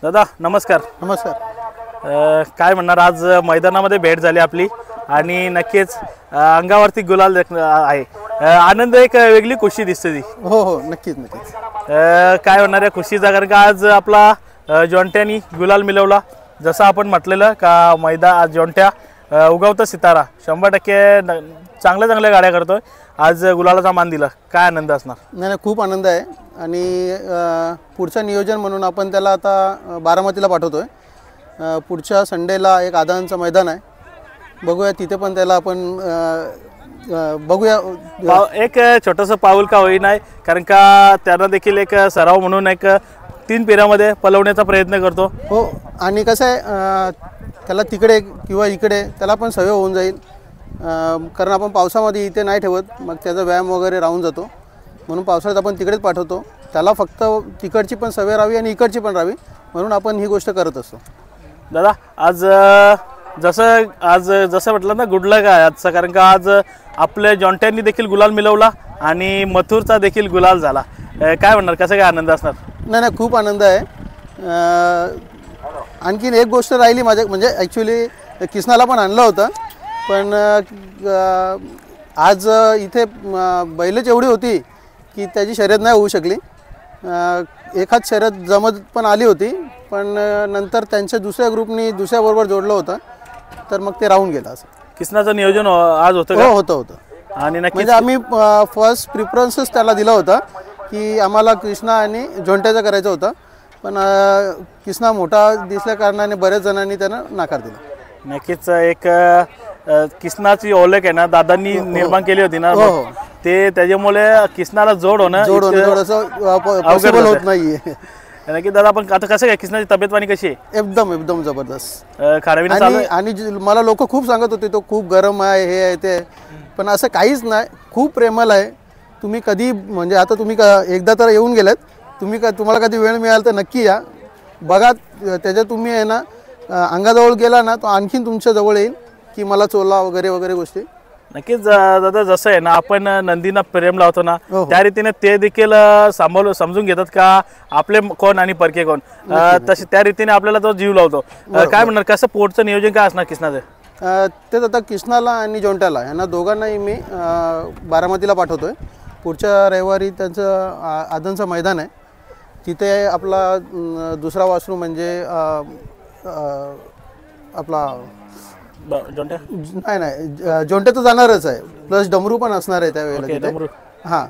दादा नमस्कार. नमस्कार. काय म्हणणार, आज मैदानामध्ये भेट झाली आपली आणि नक्कीच अंगावरती गुलाल आहे. आनंद, एक वेगळी खुशी दिसते ती. हो हो, नक्कीच नक्कीच. काय म्हणणार या खुशीचा, कारण का आज आपला जोंट्यानी गुलाल मिळवला. जसं आपण म्हटलेलं का जोंट्या उगवता सितारा 100% चांगल्या गाड्या करतोय. आज गुलालाचा मान दिला, काय आनंद असणार? नाही, खूप आनंद आहे. आणि पुढचं नियोजन म्हणून आपण त्याला आता बारामतीला पाठवतोय. पुढच्या संडेला एक आदानचं मैदान आहे, बघूया तिथे पण त्याला आपण बघूया. एक छोटंसं पाऊल का होईना, कारण का त्यांना देखील एक सराव म्हणून एक 3 फेऱ्यामध्ये पलवण्याचा प्रयत्न करतो. हो, आणि कसं आहे, त्याला तिकडे किंवा इकडे त्याला पण सवय होऊन जाईल. कारण आपण पावसामध्ये इथे नाही ठेवत, मग त्याचा व्यायाम वगैरे राहून जातो. म्हणून पावसाळ्यात आपण तिकडेच पाठवतो. त्याला फक्त तिकडची पण सवय राहावी आणि इकडची पण राहावी, म्हणून आपण ही गोष्ट करत असतो. दादा आज जसं म्हटलं ना, गुडलक आहे आजचं, कारण का आज आपल्या जोंट्यांनी देखील गुलाल मिळवला आणि मथुरचा देखील गुलाल झाला. काय म्हणणार, कसं काय आनंद असणार? नाही, खूप आनंद आहे. आणखीन एक गोष्ट राहिली माझ्या, म्हणजे ॲक्च्युली किसनाला पण आणलं होतं, पण आज इथे बैलच एवढी होती की त्याची शर्यत नाही होऊ शकली. एखाद शर्यत जमत पण आली होती, पण नंतर त्यांच्या दुसऱ्या ग्रुपनी दुसऱ्याबरोबर जोडलं होतं, तर मग ते राहून गेलं. असं किसनाचं नियोजन आज होतं का? हो, होतं. आणि नक्की म्हणजे आम्ही फर्स्ट प्रिफरन्सच त्याला दिला होता की आम्हाला कृष्णा आणि जोंट्याचं करायचं होतं, पण कृष्णा मोठा दिसल्या कारणाने बऱ्याच जणांनी त्यांना नकार दिला. नक्कीच एक किसनाची ओळख आहे ना, दादांनी निर्माण केली होती ना, ते त्याच्यामुळे किसनाला जोड होणं पॉसिबल होत नाहीये. नक्की दादा, पण आता कसं काय, किसनाची तब्येत पाणी कशी आहे? एकदम जबरदस्त. आणि मला लोक खूप सांगत होते तो खूप गरम आहे, हे आहे ते, पण असं काहीच नाही. खूप प्रेमळ आहे. तुम्ही कधी, म्हणजे आता तुम्ही एकदा तर येऊन गेलात, तुम्हाला कधी वेळ मिळाला तर नक्की या, बघा. त्याच्या तुम्ही आहे ना, अंगाजवळ गेला ना, तो आणखीन तुमच्या जवळ येईल की मला चोला वगैरे गोष्टी. नक्कीच दादा, जसं आहे ना, आपण नंदीना प्रेम लावतो ना, त्या रीतीने ते देखील समजून घेतात का आपले कोण आणि परके कोण, तसे त्या रीतीने आपल्याला तो जीव लावतो. काय म्हणणार, कसं पोटचं नियोजन काय असणार किसनाचं? तेच आता कृष्णाला आणि जोंट्याला यांना दोघांनाही मी बारामतीला पाठवतोय. पुढच्या रविवारी त्यांचं आदनचं मैदान आहे, तिथे आपला दुसरा वासरू म्हणजे आपला जोंट्या नाही जोंट्या तर जाणारच आहे, प्लस डमरू पण असणार आहे त्यावेळेला तिथे. हां,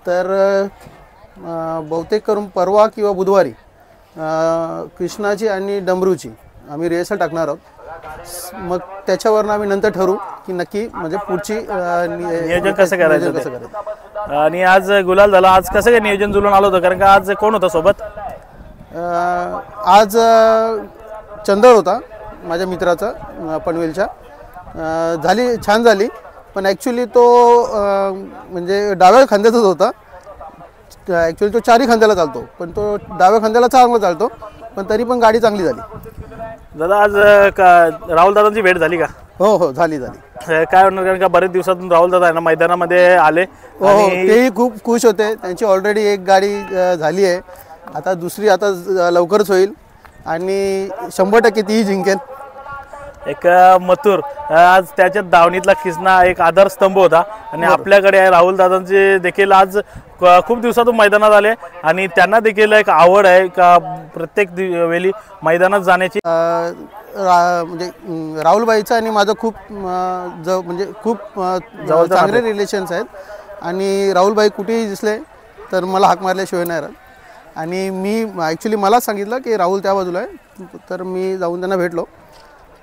तर बहुतेक करून परवा किंवा बुधवारी कृष्णाची आणि डमरूची आम्ही रिहर्सल टाकणार आहोत. मग त्याच्यावरनं आम्ही नंतर ठरवू की नक्की म्हणजे पुढची नियोजन कसं करायचं. आणि आज गुलाल झाला, आज कसं काय नियोजन जुळून आलं होतं, कारण का आज कोण होतं सोबत? आज चंदर होता माझ्या मित्राचा, पनवेलच्या. छान झाली, पण ॲक्च्युली तो म्हणजे डाव्या खांद्याचाच होता. ॲक्च्युली तो 4ही खांद्याला चालतो, पण तो डाव्या खांद्याला चांगला चालतो, पण तरी पण गाडी चांगली झाली. दादा आज राहुल दादांची भेट झाली का? हो, झाली. काय म्हणणार, कारण का बरेच दिवसातून राहुल दादा ना मैदानामध्ये आले. तेही खूप खुश होते. त्यांची ऑलरेडी एक गाडी झाली आहे, आता दुसरी आता लवकरच होईल आणि 100% तीही जिंकेल. एक मथुर, आज त्याच्या दावणीतला किसना एक आधारस्तंभ होता आणि आपल्याकडे राहुल दादांचे देखील आज खूप दिवसातून मैदानात आले आणि त्यांना देखील एक आवड आहे का प्रत्येक वेळी मैदानात जाण्याची. म्हणजे राहुलबाईचं आणि माझं खूप चांगले रिलेशन्स आहेत आणि राहुलबाई कुठेही दिसले तर मला हाक मारल्याशिवाय नाही राहत. आणि मी ॲक्च्युली मलाच सांगितलं की राहुल त्या बाजूला आहे, तर मी जाऊन त्यांना भेटलो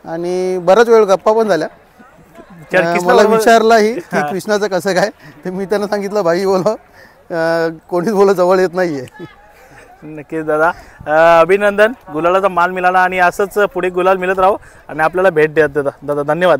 आणि बराच वेळ गप्पा पण झाल्या. मला विचारलाही की कृष्णाचं कसं काय, ते मी त्यांना सांगितलं भाई बोलो, कोणीच जवळ येत नाहीये. नक्कीच दादा, अभिनंदन, गुलालाचा मान मिळाला आणि असंच पुढे गुलाल मिळत राहू आणि आपल्याला भेट द्या दादा. धन्यवाद.